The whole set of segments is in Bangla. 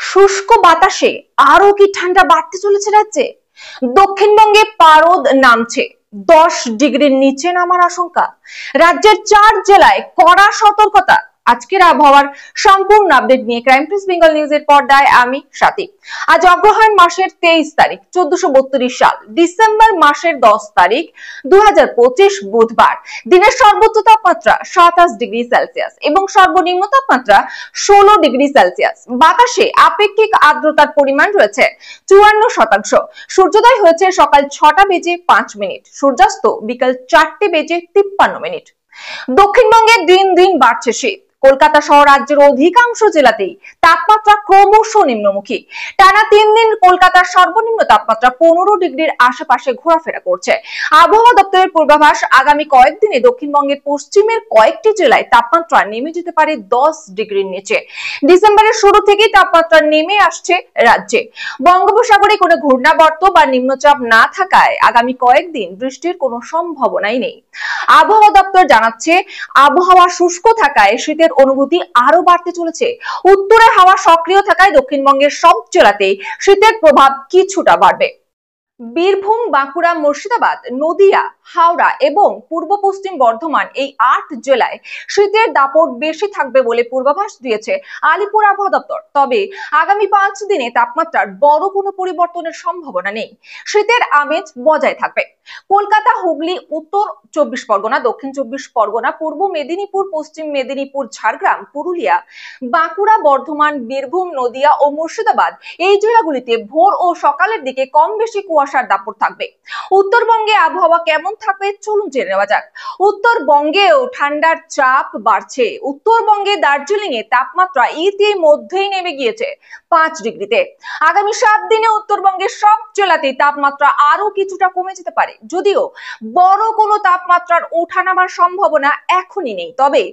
শুষ্ক বাতাসে আরো কি ঠান্ডা বাড়তে চলেছে রাজ্যে? দক্ষিণবঙ্গে পারদ নামছে, 10 ডিগ্রির নিচে নামার আশঙ্কা। রাজ্যের 4 জেলায় কড়া সতর্কতা। আজকের আবহাওয়ার সম্পূর্ণ আপডেট নিয়ে ক্রাইম প্রেস বেঙ্গল নিউজের পর্দায় আমি স্বাতী। আজ অগ্রহায়ণ মাসের 23 তারিখ 1432 সাল, ডিসেম্বর মাসের 10 তারিখ 2025 বুধবার। দিনের সর্বোচ্চ তাপমাত্রা 27 ডিগ্রি সেলসিয়াস এবং সর্বনিম্ন তাপমাত্রা 16 ডিগ্রি সেলসিয়াস। বাতাসে আপেক্ষিক আর্দ্রতার পরিমাণ রয়েছে 54%। সূর্যোদয় হয়েছে সকাল 6টা বেজে 5 মিনিট, সূর্যাস্ত বিকাল 4টে বেজে 53 মিনিট। দক্ষিণবঙ্গে দিন দিন বাড়ছে শীত। কলকাতা সহ রাজ্যের অধিকাংশ জেলাতেই তাপমাত্রা ক্রমশ নিম্নমুখী। টানা 3 দিন কলকাতার সর্বনিম্ন তাপমাত্রা 15 ডিগ্রির আশেপাশে ঘোরাফেরা করছে। আবহাওয়া দপ্তরের পূর্বাভাস, আগামী কয়েকদিনে দক্ষিণবঙ্গের পশ্চিমের কয়েকটি জেলায় তাপমাত্রা নেমে যেতে পারে 10 ডিগ্রির নিচে। ডিসেম্বরের শুরু থেকেই তাপমাত্রা নেমে আসছে রাজ্যে। বঙ্গোপসাগরে কোনো ঘূর্ণাবর্ত বা নিম্নচাপ না থাকায় আগামী কয়েকদিন বৃষ্টির কোনো সম্ভাবনাই নেই। আবহাওয়া দপ্তর জানাচ্ছে, আবহাওয়া শুষ্ক থাকায় শীতের অনুভূতি আরো বাড়তে চলেছে। উত্তরে হাওয়া সক্রিয় থাকায় দক্ষিণবঙ্গের সব জেলাতেই শীতের প্রভাব কিছুটা বাড়বে। বীরভূম, বাঁকুড়া, মুর্শিদাবাদ, নদিয়া, হাওড়া এবং পূর্ব পশ্চিম বর্ধমান এই 8 জেলায় শীতের দাপট বেশি থাকবে বলে পূর্বাভাস দিয়েছে আলিপুর আবহাওয়া দপ্তর। তবে আগামী 5 দিনে তাপমাত্রার বড় কোনো পরিবর্তনের সম্ভাবনা নেই। শীতের আমেজ বজায় থাকবে। কলকাতা, হুগলি, উত্তর 24 পরগনা, দক্ষিণ 24 পরগনা, পূর্ব মেদিনীপুর, পশ্চিম মেদিনীপুর, ঝাড়গ্রাম, পুরুলিয়া, বাঁকুড়া, বর্ধমান, বীরভূম, নদিয়া ও মুর্শিদাবাদ এই জেলাগুলিতে ভোর ও সকালের দিকে কম বেশি কুয়াশার দাপট থাকবে। উত্তরবঙ্গে আবহাওয়া কেমন থাকবে চলুন জেনে নেওয়া যাক। উত্তরবঙ্গেও ঠান্ডার চাপ বাড়ছে। উত্তরবঙ্গে দার্জিলিং এ তাপমাত্রা ইতিমধ্যেই নেমে গিয়েছে 5 ডিগ্রিতে। আগামী 7 দিনে উত্তরবঙ্গের সব জেলাতেই তাপমাত্রা আরো কিছুটা কমে যেতে পারে, যদিও বড় কোনো তাপমাত্রার ওঠানামার সম্ভাবনা এখনই নেই। তবে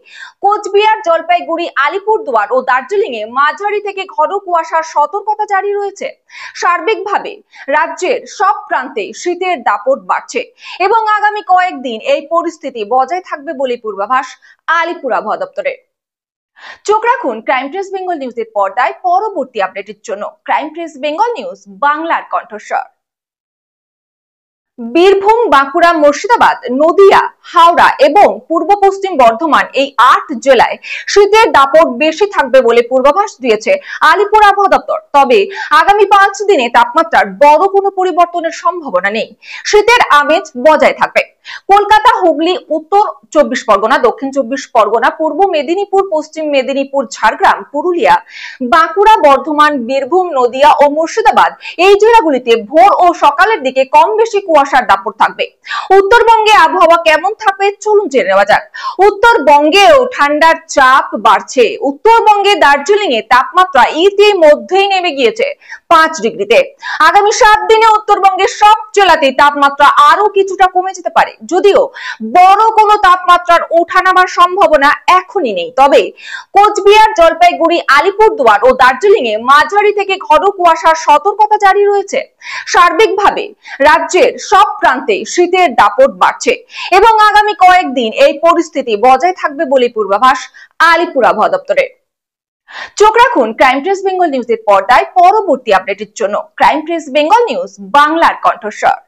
কোচবিহার, জলপাইগুড়ি, আলিপুরদুয়ার ও দার্জিলিং এ মাঝারি থেকে ঘন কুয়াশার সতর্কতা জারি রয়েছে। সার্বিকভাবে রাজ্যের সব প্রান্তে শীতের দাপট বাড়ছে এবং আগামী কয়েকদিন এই পরিস্থিতি বজায় থাকবে বলে পূর্বাভাস আলিপুর আবহাওয়া দপ্তরের। চোখ রাখুন ক্রাইম প্রেস বেঙ্গল নিউজের পর্দায় পরবর্তী আপডেটের জন্য। ক্রাইম প্রেস বেঙ্গল নিউজ, বাংলার কণ্ঠস্বর। বীরভূম, বাঁকুড়া, মুর্শিদাবাদ, নদিয়া, হাওড়া এবং পূর্ব পশ্চিম বর্ধমান এই 8 জেলায় শীতের দাপট বেশি থাকবে বলে পূর্বাভাস দিয়েছে আলিপুর আবহাওয়া দপ্তর। তবে আগামী 5 দিনে তাপমাত্রার বড় কোনো পরিবর্তনের সম্ভাবনা নেই। শীতের আমেজ বজায় থাকবে। কলকাতা, হুগলি, উত্তর 24 পরগনা, দক্ষিণ 24 পরগনা, পূর্ব মেদিনীপুর, পশ্চিম মেদিনীপুর, ঝাড়গ্রাম, পুরুলিয়া, বাঁকুড়া, বর্ধমান, বীরভূম, নদিয়া ও মুর্শিদাবাদ এই জেলাগুলিতে ভোর ও সকালের দিকে কম বেশি কুয়াশার দাপট থাকবে। উত্তরবঙ্গে আবহাওয়া কেমন থাকবে চলুন জেনে নেওয়া যাক। উত্তরবঙ্গেও ঠান্ডার চাপ বাড়ছে। উত্তরবঙ্গে দার্জিলিং এ তাপমাত্রা ইতিমধ্যেই নেমে গিয়েছে 5 ডিগ্রিতে। আগামী 7 দিনে উত্তরবঙ্গের সব জেলাতেই তাপমাত্রা আরো কিছুটা কমে যেতে পারে, যদিও বড় কোনো তাপমাত্রার ওঠানামার সম্ভাবনা এখনই নেই। তবে কোচবিহার, জলপাইগুড়ি, আলিপুরদুয়ার ও দার্জিলিং এ মাঝারি থেকে ঘন কুয়াশার সতর্কতা জারি রয়েছে। সার্বিকভাবে রাজ্যের সব প্রান্তে শীতের দাপট বাড়ছে এবং আগামী কয়েকদিন এই পরিস্থিতি বজায় থাকবে বলে পূর্বাভাস আলিপুর আবহাওয়া দপ্তরের। চোখ রাখুন ক্রাইম প্রেস বেঙ্গল নিউজের পর্দায় পরবর্তী আপডেটের জন্য। ক্রাইম প্রেস বেঙ্গল নিউজ, বাংলার কণ্ঠস্বর।